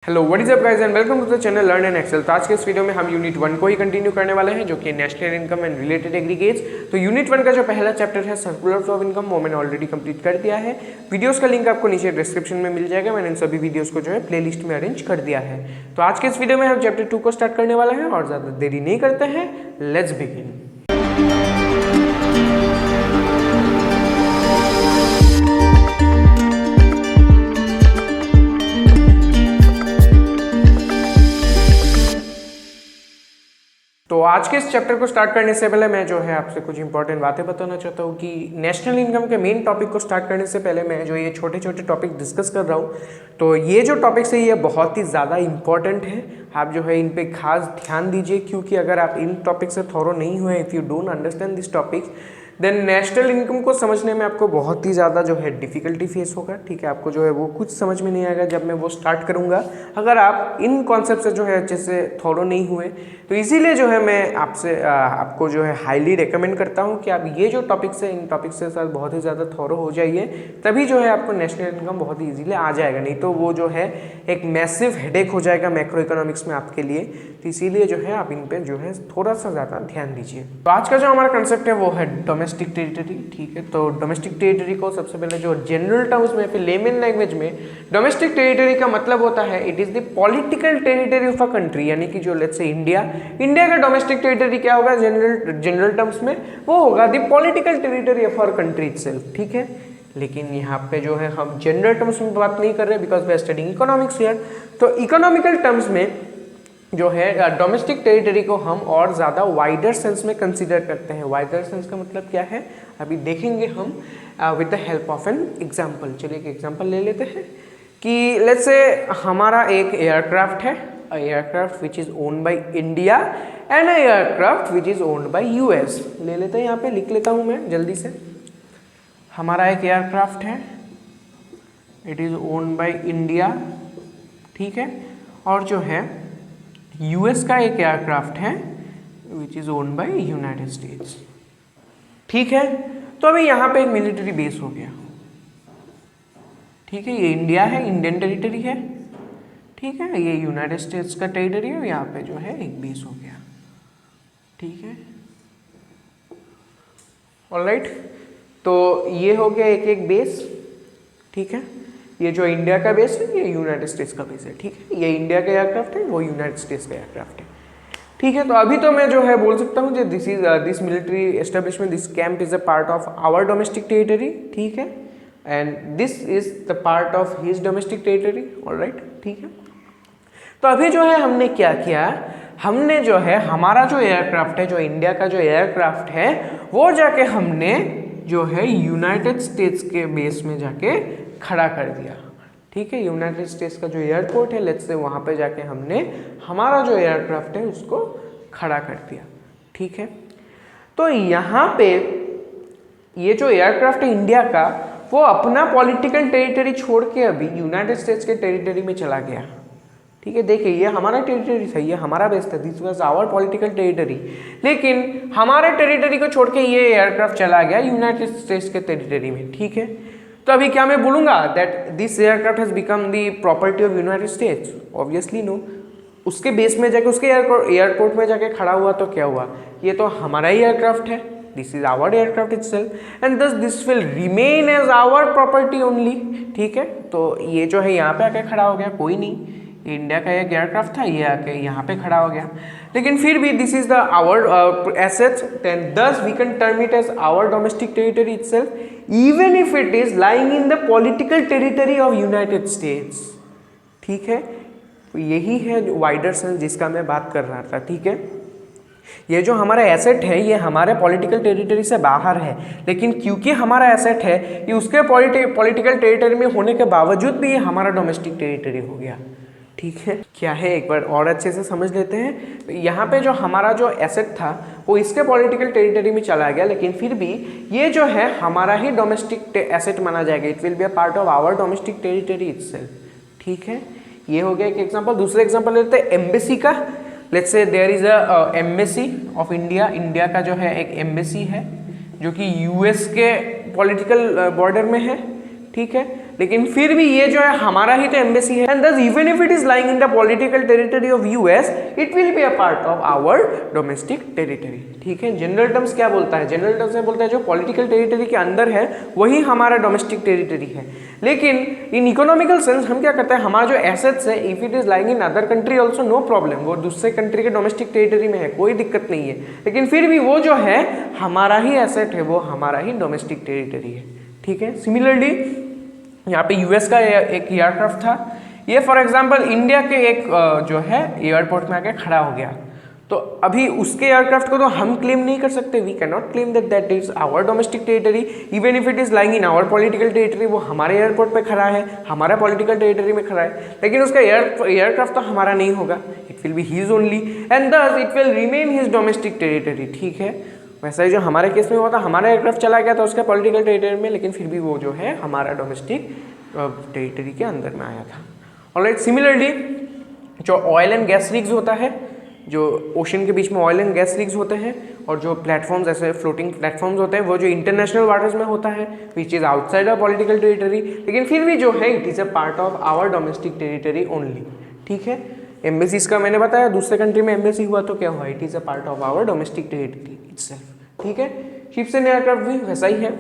Hello what is up guys and welcome to the channel learn and excel. तो आज के इस video में हम यूनिट 1 को ही कंटिन्यू करने वाले हैं, जो कि national income and related aggregates. तो यूनिट 1 का जो पहला चैप्टर है सर्कुलर्स ऑफ इनकम, वो मैंने ऑलरेडी कंप्लीट कर दिया है। वीडियोस का लिंक आपको नीचे डिस्क्रिप्शन में मिल जाएगा। मैंने इन सभी वीडियोस को जो है प्लेलिस्ट में अरेंज कर दिया है। तो आज के इस वीडियो में हम चैप्टर 2 को स्टार्ट करने वाले हैं और ज़्यादा देरी नहीं करते हैं, लेट्स बिगिन। तो आज के इस चैप्टर को स्टार्ट करने से पहले मैं जो है आपसे कुछ इंपॉर्टेंट बातें बताना चाहता हूँ कि नेशनल इनकम के मेन टॉपिक को स्टार्ट करने से पहले मैं जो ये छोटे छोटे टॉपिक डिस्कस कर रहा हूँ, तो ये जो टॉपिक्स है ये बहुत ही ज़्यादा इंपॉर्टेंट है। आप जो है इन पे खास ध्यान दीजिए, क्योंकि अगर आप इन टॉपिक से थोरो नहीं हुए, if you don't understand this topic, then national income को समझने में आपको बहुत ही ज़्यादा जो है डिफ़िकल्टी फेस होगा। ठीक है, आपको जो है वो कुछ समझ में नहीं आएगा जब मैं वो स्टार्ट करूँगा, अगर आप इन कॉन्सेप्ट से जो है अच्छे से थॉरो नहीं हुए। तो इसीलिए जो है मैं आपको जो है हाईली रिकमेंड करता हूँ कि आप ये जो टॉपिक्स है इन टॉपिक्स के साथ बहुत ही ज़्यादा थॉरो हो जाइए, तभी जो है आपको नेशनल इनकम बहुत ही ईजीली आ जाएगा। नहीं तो वो जो है एक मैसिव हेडेक हो जाएगा मैक्रो इकोनॉमिक्स में आपके लिए। तो इसीलिए जो है आप इन पे जो है थोड़ा सा ज़्यादा ध्यान दीजिए। तो आज का जो हमारा कंसेप्ट है वो है डोमेस्टिक टेरिटरी। ठीक है, तो डोमेस्टिक टेरिटरी को सबसे पहले जो जनरल टर्म्स में, फिर लेमन लैंग्वेज में, डोमेस्टिक टेरिटरी का मतलब होता है it is the political territory of a country. यानी कि जो लेट्स से इंडिया का डोमेस्टिक टेरिटरी क्या होगा जनरल टर्म्स में, वो होगा the political territory of our country itself. ठीक है, लेकिन यहाँ पे जो है हम जनरल टर्म्स में बात नहीं कर रहे, because we are studying economics here. तो इकोनॉमिकल टर्म्स में जो है डोमेस्टिक टेरिटरी को हम और ज़्यादा वाइडर सेंस में कंसीडर करते हैं। वाइडर सेंस का मतलब क्या है, अभी देखेंगे हम with the help of an example. चलिए एक एग्जाम्पल ले लेते हैं कि लेट्स से हमारा एक एयरक्राफ्ट है, aircraft which is owned by India and aircraft which is owned by US. ले लेते हैं, यहाँ पे लिख लेता हूँ मैं जल्दी से। हमारा एक एयरक्राफ्ट है, it is owned by India, ठीक है, और जो है यूएस का एक एयरक्राफ्ट है which is owned by United States. ठीक है, तो अभी यहाँ पे एक मिलिट्री बेस हो गया। ठीक है, ये इंडिया है, इंडियन टेरिटरी है। ठीक है, ये यूनाइटेड स्टेट्स का टेरिटरी है, यहाँ पे जो है एक बेस हो गया। ठीक है, ऑलराइट, तो ये हो गया एक एक बेस। ठीक है, ये जो इंडिया का बेस है ये यूनाइटेड स्टेट्स का बेस है। ठीक है, ये इंडिया का एयरक्राफ्ट है, वो यूनाइटेड स्टेट्स का एयरक्राफ्ट है। ठीक है, तो अभी तो मैं जो है बोल सकता हूँ this military establishment, this camp is a part of our domestic territory. ठीक है, and this is the part of his domestic territory. Alright, ठीक है, तो अभी जो है हमने क्या किया, हमने जो है हमारा जो एयरक्राफ्ट है, जो इंडिया का जो एयरक्राफ्ट है, वो जाके हमने जो है यूनाइटेड स्टेट्स के बेस में जाके खड़ा कर दिया। ठीक है, यूनाइटेड स्टेट्स का जो एयरपोर्ट है, लेट्स से वहाँ पे जाके हमने हमारा जो एयरक्राफ्ट है उसको खड़ा कर दिया। ठीक है, तो यहाँ पे ये जो एयरक्राफ्ट है इंडिया का, वो अपना पॉलिटिकल टेरिटरी छोड़ के अभी यूनाइटेड स्टेट्स के टेरिटरी में चला गया। ठीक है, देखिए ये हमारा टेरिटरी था, ये हमारा बेस था, this was our political territory, लेकिन हमारे टेरिटरी को छोड़ के ये एयरक्राफ्ट चला गया यूनाइटेड स्टेट्स के टेरिटरी में। ठीक है, तो अभी क्या मैं बोलूँगा that this aircraft has become the property of United States? Obviously no. उसके बेस में जाके, उसके एयरपोर्ट में जाके खड़ा हुआ तो क्या हुआ, ये तो हमारा ही एयरक्राफ्ट है, this is our aircraft itself and thus this will remain as our property only. ठीक है, तो ये जो है यहाँ पे आके खड़ा हो गया, कोई नहीं, इंडिया का एक एयरक्राफ्ट था, ये आके यहाँ पे खड़ा हो गया, लेकिन फिर भी this is the our assets, then thus we can term it as our domestic territory itself even if it is lying in the political territory of United States. ठीक है, तो यही है वाइडर सेंस जिसका मैं बात कर रहा था। ठीक है, ये जो हमारा एसेट है ये हमारे पॉलिटिकल टेरिटरी से बाहर है, लेकिन क्योंकि हमारा एसेट है ये उसके पॉलिटिकल टेरिटरी में होने के बावजूद भी ये हमारा डोमेस्टिक टेरिटरी हो गया। ठीक है, क्या है एक बार और अच्छे से समझ लेते हैं। यहाँ पे जो हमारा जो एसेट था वो इसके पॉलिटिकल टेरिटरी में चला गया, लेकिन फिर भी ये जो है हमारा ही डोमेस्टिक एसेट माना जाएगा, it will be a part of our domestic territory itself. ठीक है, ये हो गया एक एग्जांपल। दूसरा एग्जांपल लेते हैं एम्बेसी का। Let's say there is a embassy of India, India का जो है एक एम्बेसी है जो कि यूएस के पॉलिटिकल बॉर्डर में है। ठीक है, लेकिन फिर भी ये जो है हमारा ही तो एम्बेसी है, and thus even if it is lying in the political territory of US it will be a part of our domestic territory. ठीक है, जनरल टर्म्स क्या बोलता है, जनरल टर्म्स में बोलता है जो पॉलिटिकल टेरिटरी के अंदर है वही हमारा डोमेस्टिक टेरिटरी है। लेकिन इन इकोनॉमिकल सेंस हम क्या करते हैं, हमारा जो एसेट्स है if it is lying in other country also no problem, वो दूसरे कंट्री के डोमेस्टिक टेरिटरी में है, कोई दिक्कत नहीं है, लेकिन फिर भी वो जो है हमारा ही एसेट है, वो हमारा ही डोमेस्टिक टेरिटरी है। ठीक है, सिमिलरली यहाँ पे यूएस का एक एयरक्राफ्ट था, ये फॉर एग्जांपल इंडिया के एक जो है एयरपोर्ट में आके खड़ा हो गया, तो अभी उसके एयरक्राफ्ट को तो हम क्लेम नहीं कर सकते, we can not claim that that is our domestic territory even if it is lying in our political territory. वो हमारे एयरपोर्ट पे खड़ा है, हमारा पॉलिटिकल टेरिटरी में खड़ा है, लेकिन उसका एयरक्राफ्ट तो हमारा नहीं होगा, it will be his only and thus it will remain his domestic territory. ठीक है, वैसा ही जो हमारे केस में हुआ था, हमारा एयरक्राफ्ट चला गया था उसका पॉलिटिकल टेरिटरी में, लेकिन फिर भी वो जो है हमारा डोमेस्टिक टेरिटरी के अंदर में आया था। ऑलराइट, सिमिलरली जो ऑयल एंड गैस रिग्स होता है, जो ओशन के बीच में ऑयल एंड गैस रिग्स होते हैं, और जो प्लेटफॉर्म्स ऐसे फ्लोटिंग प्लेटफॉर्म्स होते हैं, वो जो इंटरनेशनल वाटर्स में होता है which is outside of political territory, लेकिन फिर भी जो है it is a part of our domestic territory only. ठीक है, एम्बेसीज का मैंने बताया, दूसरे कंट्री में एम्बेसी हुआ तो क्या हुआ, it is a part of our domestic territory itself. ठीक है, शिप्स एंड एयरक्राफ्ट भी वैसा ही है,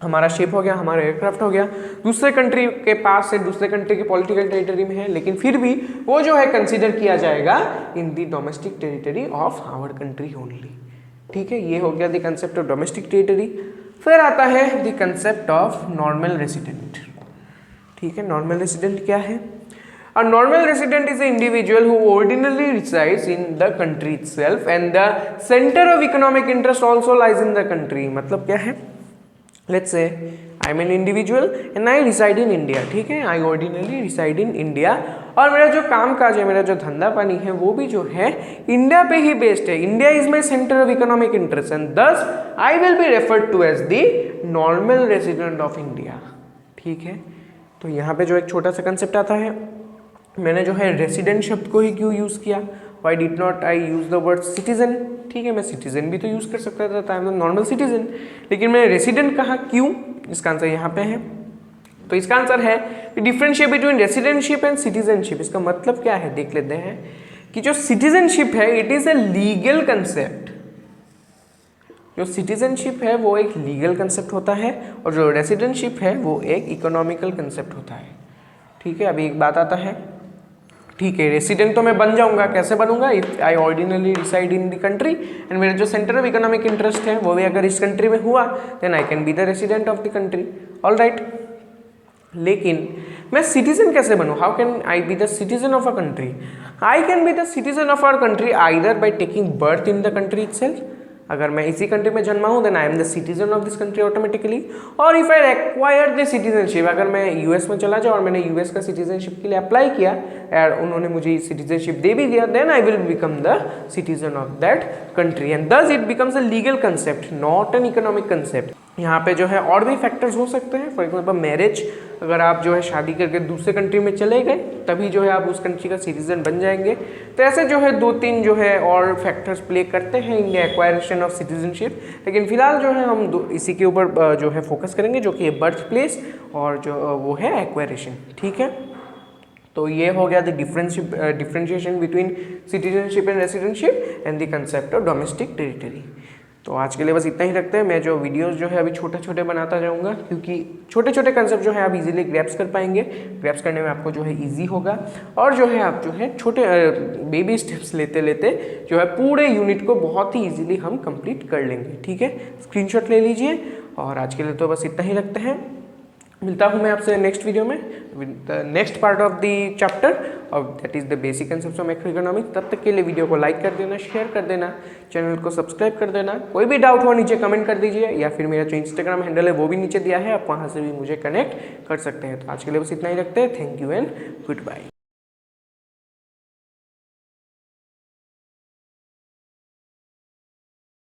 हमारा शिप हो गया, हमारा एयरक्राफ्ट हो गया, दूसरे कंट्री के पास है, दूसरे कंट्री के पॉलिटिकल टेरिटरी में है, लेकिन फिर भी वो जो है कंसीडर किया जाएगा in the domestic territory of our country only. ठीक है, ये हो गया the concept of domestic territory. फिर आता है the concept of normal resident. ठीक है, नॉर्मल रेसिडेंट क्या है? A normal resident is an individual who ordinarily resides in the country itself and the center of economic interest also lies in the country। मतलब क्या है? Let's say I am an individual and I reside in India। ठीक है, I ordinarily reside in India और मेरा जो काम काज है, मेरा जो धंधा पानी है वो भी जो है इंडिया पे ही बेस्ड है। India is my centre of economic interest and thus I will be referred to as the normal resident of India. ठीक है, तो यहाँ पे जो एक छोटा सा कंसेप्ट आता है, मैंने जो है रेसिडेंट शब्द को ही क्यों यूज़ किया, why did not I use the word citizen. ठीक है, मैं सिटीजन भी तो यूज़ कर सकता था, आई एम द नॉर्मल सिटीजन, लेकिन मैंने रेसिडेंट कहा क्यों? इसका आंसर यहाँ पे है। तो इसका आंसर है डिफरेंशिएट बिटवीन रेसिडेंटशिप एंड सिटीजनशिप। इसका मतलब क्या है देख लेते हैं कि जो सिटीजनशिप है it is a legal concept. जो सिटीजनशिप है वो एक लीगल कंसेप्ट होता है और जो रेसिडेंटशिप है वो एक इकोनॉमिकल कंसेप्ट होता है। ठीक है, अभी एक बात आता है, ठीक है, रेसिडेंट तो मैं बन जाऊंगा, कैसे बनूंगा? If I ordinarily reside in the country and मेरा जो सेंटर ऑफ इकोनॉमिक इंटरेस्ट है वो भी अगर इस कंट्री में हुआ then I can be the resident of the country. All right, लेकिन मैं सिटीजन कैसे बनूं? How can I be the citizen of a country? I can be the citizen of our country either by taking birth in the country itself. अगर मैं इसी country में जन्मा हूँ then I am the citizen of this country automatically. और if I acquire the citizenship, अगर मैं US में चला जाऊँ और मैंने यूएस का सिटीजनशिप के लिए अप्लाई किया और उन्होंने मुझे सिटीजनशिप दे भी दिया, then I will become the citizen of that country and thus it becomes a legal concept not an economic concept. यहाँ पे जो है और भी फैक्टर्स हो सकते हैं, फॉर एग्जाम्पल मैरिज, अगर आप जो है शादी करके दूसरे कंट्री में चले गए तभी जो है आप उस कंट्री का सिटीजन बन जाएंगे। तो ऐसे जो है 2-3 जो है और फैक्टर्स प्ले करते हैं in the acquisition of citizenship, लेकिन फिलहाल जो है हम इसी के ऊपर जो है फोकस करेंगे जो कि बर्थ प्लेस और जो वो है एक्वायरेशन। ठीक है, तो ये हो गया the differentiation between citizenship and residentship and the concept of domestic territory. तो आज के लिए बस इतना ही रखते हैं। मैं जो वीडियोस जो है अभी छोटे छोटे बनाता जाऊंगा क्योंकि छोटे छोटे कंसेप्ट जो है आप इजीली ग्रैप्स कर पाएंगे, ग्रैप्स करने में आपको जो है इजी होगा और जो है आप जो है छोटे बेबी स्टेप्स लेते लेते जो है पूरे यूनिट को बहुत ही इजीली हम कंप्लीट कर लेंगे। ठीक है, स्क्रीनशॉट ले लीजिए और आज के लिए तो बस इतना ही रखते हैं। मिलता हूँ मैं आपसे नेक्स्ट वीडियो में with the next part of the chapter और that is the basic concepts of macro economics. तब तक के लिए वीडियो को लाइक कर देना, शेयर कर देना, चैनल को सब्सक्राइब कर देना। कोई भी डाउट हो नीचे कमेंट कर दीजिए या फिर मेरा जो इंस्टाग्राम हैंडल है वो भी नीचे दिया है, आप वहाँ से भी मुझे कनेक्ट कर सकते हैं। तो आज के लिए बस इतना ही रखते हैं। Thank you and good bye.